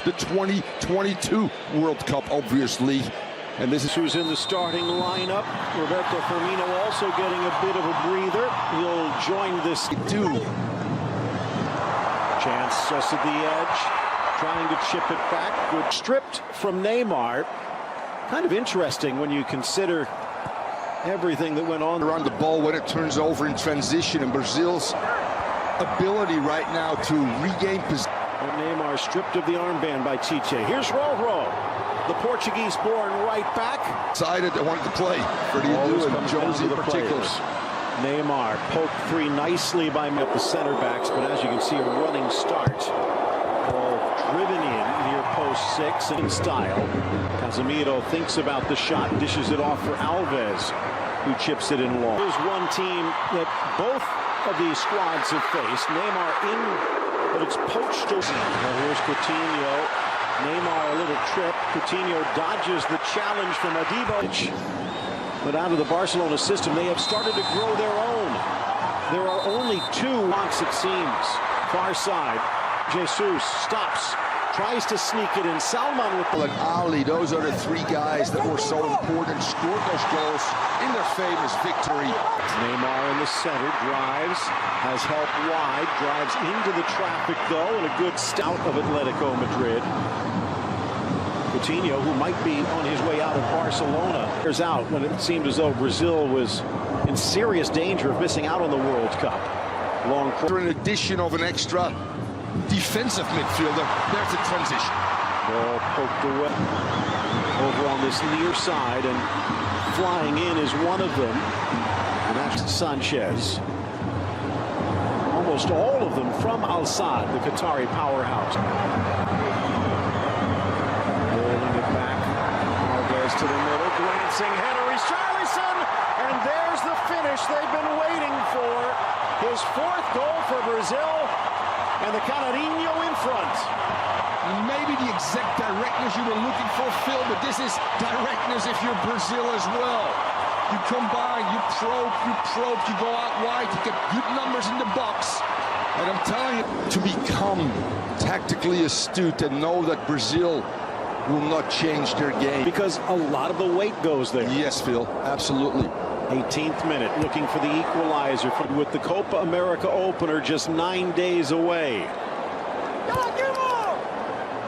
the 2022 World Cup, obviously. And this is who's in the starting lineup. Roberto Firmino also getting a bit of a breather. He'll join this too. Chance just at the edge, trying to chip it back. Good stripped from Neymar. Kind of interesting when you consider everything that went on around the ball when it turns over in transition, and Brazil's ability right now to regain possession. Neymar stripped of the armband by Tite. Here's Roro, the Portuguese-born right back. Decided they wanted to play. Pretty do, and Jones in particular. Neymar poked free nicely by the center backs, but as you can see, a running start. Ball driven in near post 6 in style. Casemiro thinks about the shot, dishes it off for Alves, who chips it in long. Here's one team that both of these squads have faced. Neymar in, but it's poached. Well, here's Coutinho. Neymar a little trip. Coutinho dodges the challenge from Adibo. But out of the Barcelona system, they have started to grow their own. There are only 2 blocks, it seems. Far side. Jesus stops. Tries to sneak it in. Salman with and Ali, those are the 3 guys that were so important, scored those goals in their famous victory. Neymar in the center, drives, has help wide, drives into the traffic though, and a good stout of Atletico Madrid. Coutinho, who might be on his way out of Barcelona, is out when it seemed as though Brazil was in serious danger of missing out on the World Cup. Long an addition of an extra defensive midfielder. There's a transition. Ball poked away over on this near side, and flying in is one of them, and that's Sanchez. Almost all of them from Al Sadd, the Qatari powerhouse. Rolling it back, Alves to the middle, glancing header, Richarlison, and there's the finish they've been waiting for. His 4th goal for Brazil. And the Canarinho in front. Maybe the exact directness you were looking for, Phil, but this is directness if you're Brazil as well. You combine, you probe, you go out wide, you get good numbers in the box. And I'm telling you, to become tactically astute and know that Brazil will not change their game. Because a lot of the weight goes there. Yes, Phil, absolutely. 18th minute, looking for the equalizer with the Copa America opener just 9 days away.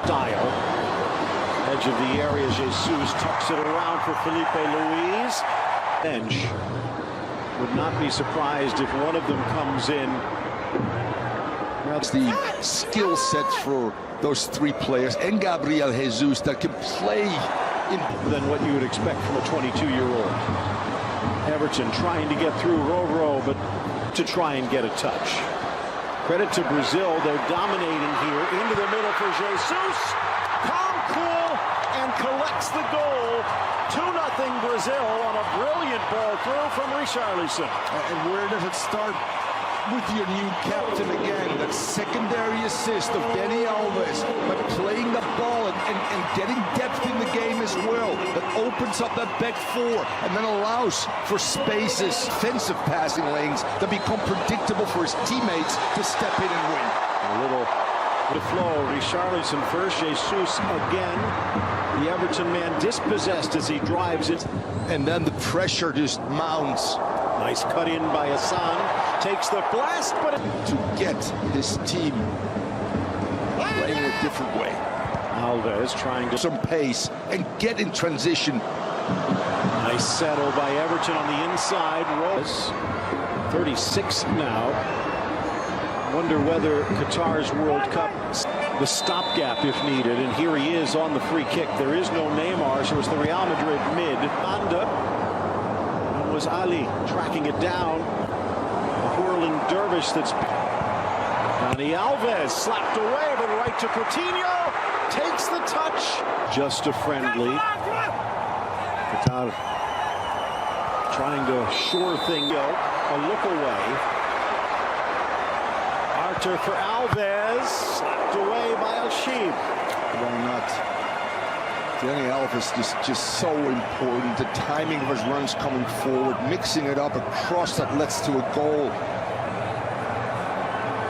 Style. Edge of the area, Jesus tucks it around for Felipe Luis. Bench. Would not be surprised if one of them comes in. That's the skill set for those 3 players and Gabriel Jesus that can play in than what you would expect from a 22-year-old. Everton trying to get through Roro, but to try and get a touch. Credit to Brazil, they're dominating here. Into the middle for Jesus. Calm, cool, and collects the goal. 2-0 Brazil on a brilliant ball through from Richarlison. And where does it start? With your new captain again, that secondary assist of Dani Alves, by playing the ball and getting depth in the game as well. That opens up that back 4 and then allows for spaces, defensive passing lanes that become predictable for his teammates to step in and win. A little the flow. Richarlison first, Jesus again. The Everton man dispossessed as he drives it. And then the pressure just mounts. Nice cut in by Hassan. Takes the blast, but to get his team playing a different way. Alves trying to some pace and get in transition. Nice settle by Everton on the inside. Rose 36 now. Wonder whether Qatar's World Cup the stopgap if needed, and here he is on the free kick. There is no Neymar, so it's the Real Madrid mid. Banda. And was Ali tracking it down. Whirling dervish that's Dani Alves slapped away, but right to Coutinho, takes the touch. Just a friendly. Qatar trying to shore things up. A look away. Arter for Alves, slapped away by Al-Sheeb. Why not? Dani Alves is just so important. The timing of his runs coming forward, mixing it up across that leads to a goal.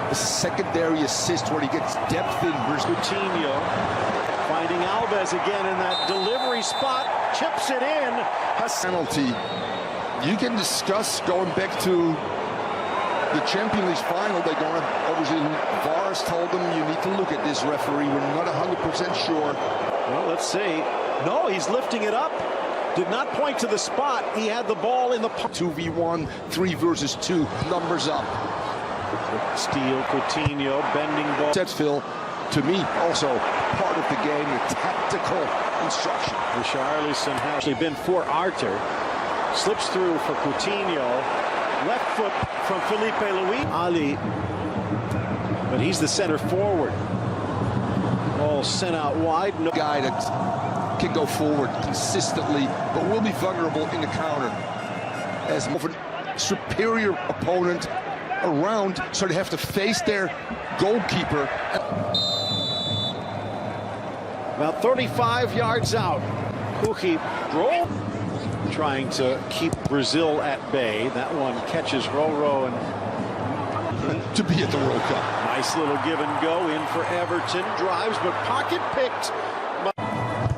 the secondary assist where he gets depth in. Coutinho finding Alves again in that delivery spot, chips it in. Penalty. You can discuss going back to the Champions League final. They're going to, obviously, VAR has told them you need to look at this, referee. We're not 100% sure. Well, let's see. No, he's lifting it up. Did not point to the spot. He had the ball in the 2v1, 3 versus 2. Numbers up. Steal, Coutinho, bending ball. That's Phil. To me, also part of the game, the tactical instruction. Richarlison has actually been for Arthur. Slips through for Coutinho. Left foot from Felipe Luis. Ali. But he's the center forward. Ball sent out wide. No guy that can go forward consistently, but will be vulnerable in the counter. As more of a superior opponent around, so they have to face their goalkeeper. About 35 yards out. Kuki drove, trying to keep Brazil at bay. That one catches Roro and to be at the World Cup. Nice little give and go in for Everton. Drives, but pocket picked.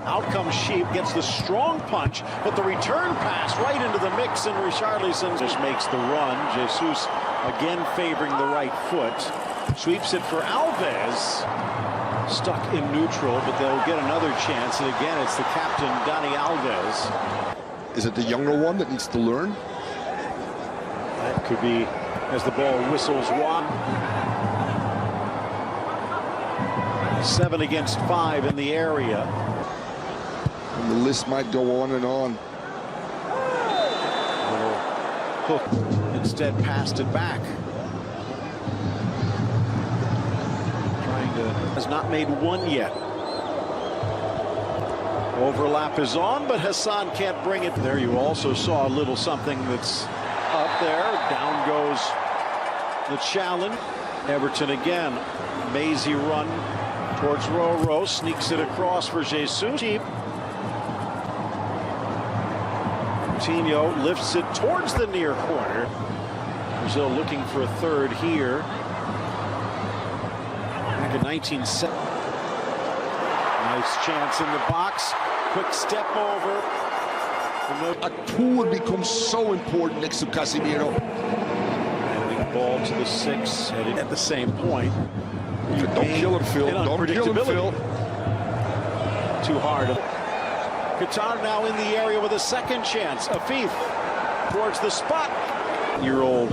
Out comes Sheep, gets the strong punch, but the return pass right into the mix, and Richarlison just makes the run. Jesus again favoring the right foot. Sweeps it for Alves. Stuck in neutral, but they'll get another chance. And again, it's the captain, Dani Alves. Is it the younger one that needs to learn? That could be as the ball whistles wide. 7 against 5 in the area. And the list might go on and on. Hook instead passed it back. Has not made one yet. Overlap is on, but Hassan can't bring it. There you also saw a little something that's up there. Down goes the challenge. Everton again. Mazy run towards Roro. Sneaks it across for Jesus. Coutinho lifts it towards the near corner. Brazil looking for a third here. In 1970. Nice chance in the box. Quick step over. A tool becomes so important next to Casemiro. Handing ball to the 6, headed at the same point. Don't kill him, Phil. Don't kill him, Phil. Too hard. Qatar now in the area with a second chance. Afif towards the spot. Year-old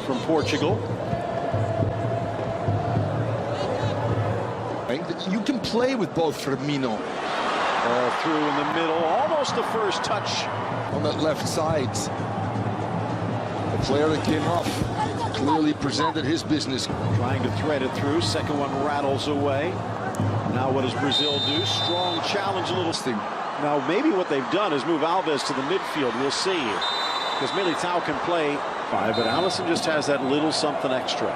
from Portugal. You can play with both Firmino. Ball through in the middle, almost the first touch. On that left side. The player that came off clearly presented his business. Trying to thread it through, second one rattles away. Now what does Brazil do? Strong challenge, a little thing. Now maybe what they've done is move Alves to the midfield, we'll see. Because Militao can play 5, but Alisson just has that little something extra.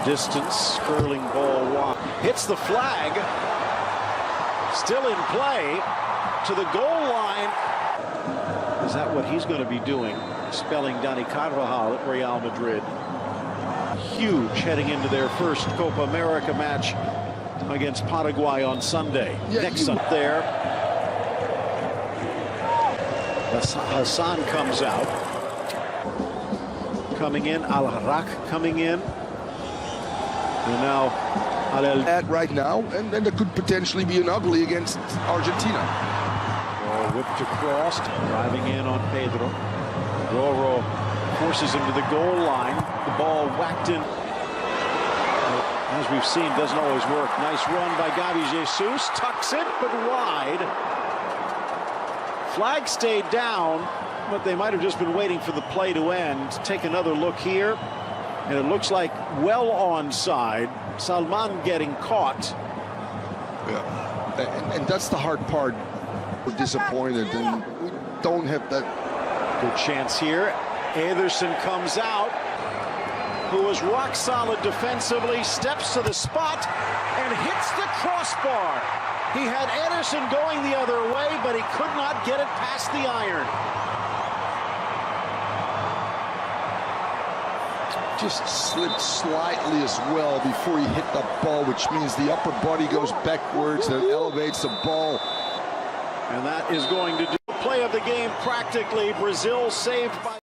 Distance, curling ball wide. Hits the flag. Still in play to the goal line. Is that what he's going to be doing? Spelling Dani Carvajal at Real Madrid. Huge heading into their first Copa America match against Paraguay on Sunday. Yeah, next up there. Hassan comes out. Coming in, Al-Harak coming in. And now at right now, and then there could potentially be an ugly against Argentina. Ball whipped across, driving in on Pedro. Roro forces him to the goal line. The ball whacked in. As we've seen, doesn't always work. Nice run by Gabi Jesus. Tucks it, but wide. Flag stayed down, but they might have just been waiting for the play to end. Take another look here. And it looks like well onside. Salman getting caught. Yeah, and that's the hard part. We're disappointed, and we don't have that. Good chance here. Ederson comes out, who was rock solid defensively, steps to the spot, and hits the crossbar. He had Ederson going the other way, but he could not get it past the iron. just slipped slightly as well before he hit the ball, which means the upper body goes backwards and elevates the ball. And that is going to do play of the game practically. Brazil saved by